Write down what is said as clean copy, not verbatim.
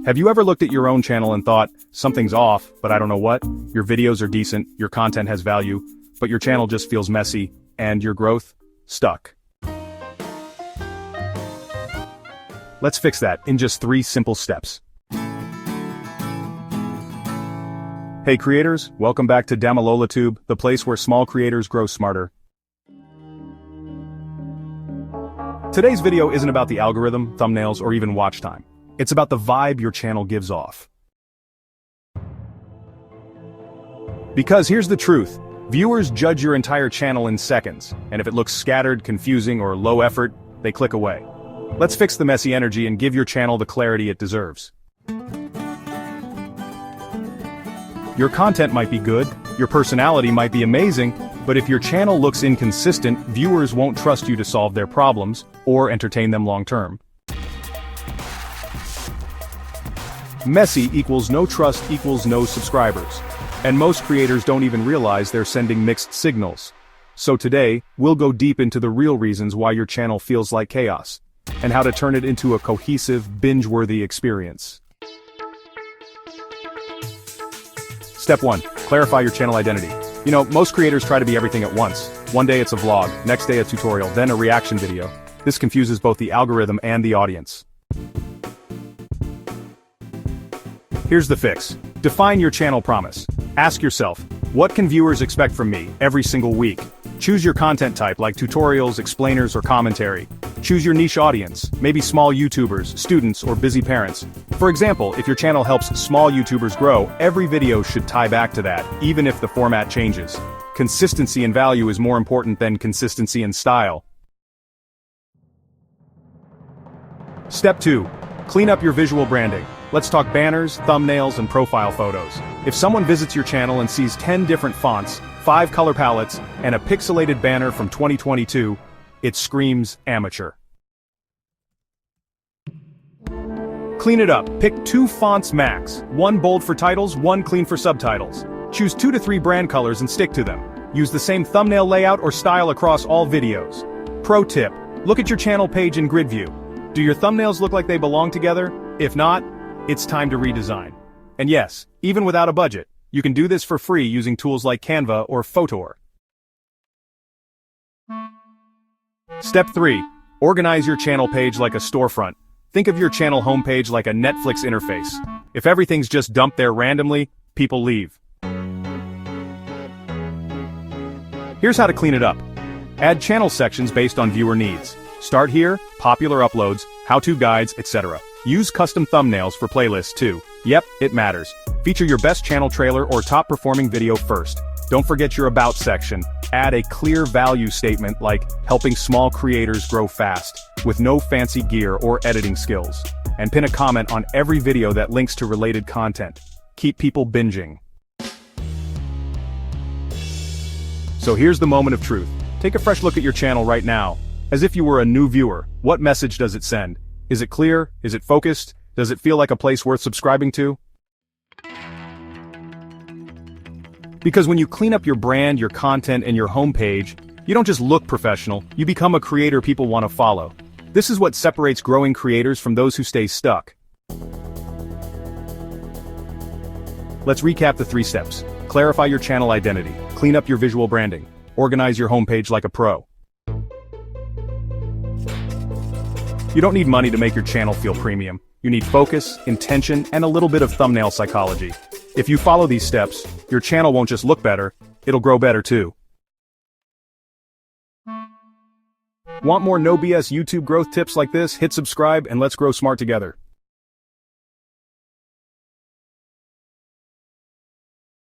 Have you ever looked at your own channel and thought, something's off, but I don't know what? Your videos are decent, your content has value, but your channel just feels messy, and your growth? Stuck. Let's fix that in just 3 simple steps. Hey creators, welcome back to DamaloLaTube, the place where small creators grow smarter. Today's video isn't about the algorithm, thumbnails, or even watch time. It's about the vibe your channel gives off. Because here's the truth, viewers judge your entire channel in seconds, and if it looks scattered, confusing, or low effort, they click away. Let's fix the messy energy and give your channel the clarity it deserves. Your content might be good, your personality might be amazing, but if your channel looks inconsistent, viewers won't trust you to solve their problems, or entertain them long-term. Messy equals no trust equals no subscribers. And most creators don't even realize they're sending mixed signals. So today, we'll go deep into the real reasons why your channel feels like chaos, and how to turn it into a cohesive, binge-worthy experience. Step 1. Clarify your channel identity. You know, most creators try to be everything at once. One day it's a vlog, next day a tutorial, then a reaction video. This confuses both the algorithm and the audience. Here's the fix. Define your channel promise. Ask yourself, what can viewers expect from me every single week? Choose your content type like tutorials, explainers, or commentary. Choose your niche audience, maybe small YouTubers, students, or busy parents. For example, if your channel helps small YouTubers grow, every video should tie back to that, even if the format changes. Consistency and value is more important than consistency and style. Step 2. Clean up your visual branding. Let's talk banners, thumbnails, and profile photos. If someone visits your channel and sees 10 different fonts, 5 color palettes, and a pixelated banner from 2022, it screams amateur. Clean it up. Pick 2 fonts max. 1 bold for titles, 1 clean for subtitles. Choose 2 to 3 brand colors and stick to them. Use the same thumbnail layout or style across all videos. Pro tip: look at your channel page in grid view. Do your thumbnails look like they belong together? If not, it's time to redesign. And yes, even without a budget, you can do this for free using tools like Canva or Photor. Step 3. Organize your channel page like a storefront. Think of your channel homepage like a Netflix interface. If everything's just dumped there randomly, people leave. Here's how to clean it up. Add channel sections based on viewer needs. Start here, popular uploads, how-to guides, etc. Use custom thumbnails for playlists too. Yep, it matters. Feature your best channel trailer or top-performing video first. Don't forget your About section. Add a clear value statement like, helping small creators grow fast, with no fancy gear or editing skills. And pin a comment on every video that links to related content. Keep people binging. So here's the moment of truth. Take a fresh look at your channel right now. As if you were a new viewer, what message does it send? Is it clear? Is it focused? Does it feel like a place worth subscribing to? Because when you clean up your brand, your content, and your homepage, you don't just look professional, you become a creator people want to follow. This is what separates growing creators from those who stay stuck. Let's recap the 3 steps. Clarify your channel identity. Clean up your visual branding. Organize your homepage like a pro. You don't need money to make your channel feel premium. You need focus, intention, and a little bit of thumbnail psychology. If you follow these steps, your channel won't just look better, it'll grow better too. Want more no BS YouTube growth tips like this? Hit subscribe and let's grow smart together.